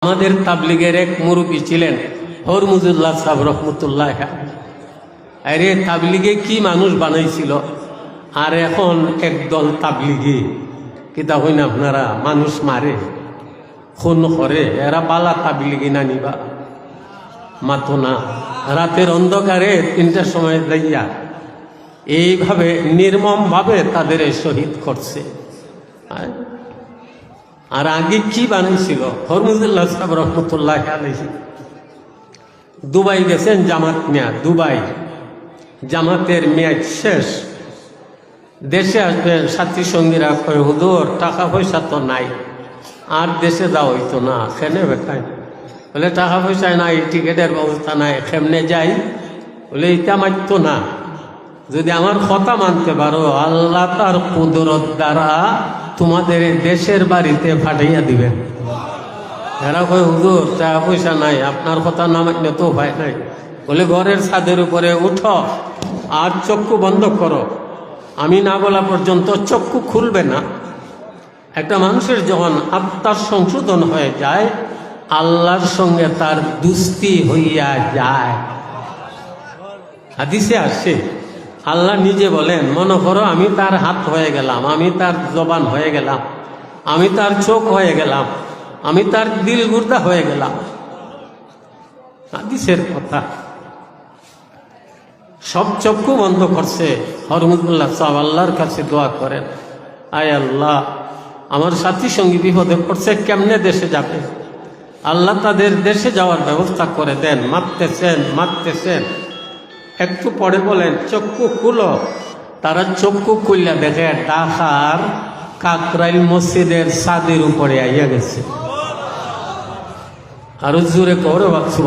আমাদের তাবলিগের এক মুরব্বী ছিলেন হরমুজুল্লাহ সাহেব রহমতুল্লাহ। আরে তাবলিগে কি মানুষ বানাইছিল, আর এখন একদল তাবলিগি কিতা হইন আপনারা মানুষ মারে খুন করে, এরা বালা তাবলিগি না নিবা মাতো না। রাতের অন্ধকারে 3টার সময় দাইয়া এইভাবে নির্মমভাবে তাদের শহীদ করছে। আর আগে কি বানাইছিল হরমুজুল্লাহ সাহেব রহমতুল্লাহ আলাইহি। দুবাই গেছেন জামাত নিয়া, দুবাই জামাতের মেয়াদ শেষ, দেশে আসবে। সাথী সঙ্গীরা কয় হুজুর টাকা পয়সা তো নাই, আর দেশে যাওয়া হইতো না, খেনে বেটাই বলে টাকা পয়সা নাই, টিকিটের ব্যবস্থা নাই, কেমনে যাই বলে এটা মানতো না। যদি আমার কথা মানতে পারো আল্লাহ তার কুদরত দ্বারা তোমাদের দেশের বাড়িতে পাঠাইয়া দিবেন। এরা কয় হুজুর টাকা পয়সা নাই, আপনার কথা না মানলে তো উপায় নাই। বলে ঘরের ছাদের উপরে উঠো আর চক্ষু বন্ধ করো, আমি না বলা পর্যন্ত চক্ষু খুলবে না। একটা মানুষের যখন আত্মার সংশোধন হয়ে যায়, আল্লাহর সঙ্গে তার দুস্তি হইয়া যায়। হাদিসে আসে আল্লাহ নিজে বলেন, মনে করো আমি তার হাত হয়ে গেলাম, আমি তার জবান হয়ে গেলাম, আমি তার চোখ হয়ে গেলাম, আমি তার দিল গুর্দা হয়ে গেলাম। হাদিসের কথা। সব চক্ষু বন্ধ করছে। হরমুজুল্লাহ সাহেব আল্লাহর কাছে দোয়া করেন, আয় আল্লাহ আমার সাথী সঙ্গী বিপদে পড়ছে, কেমনে দেশে যাবে, আল্লাহ তাদের দেশে যাওয়ার ব্যবস্থা করে দেন। মারতেছেন একটু পরে বলেন চক্ষু খুলো। তারা চক্ষু খুললে দেখে ঢাকার কাকরাইল মসজিদের ছাদের উপরে আইয়া গেছে। আরো জোরে করে বাচ্চা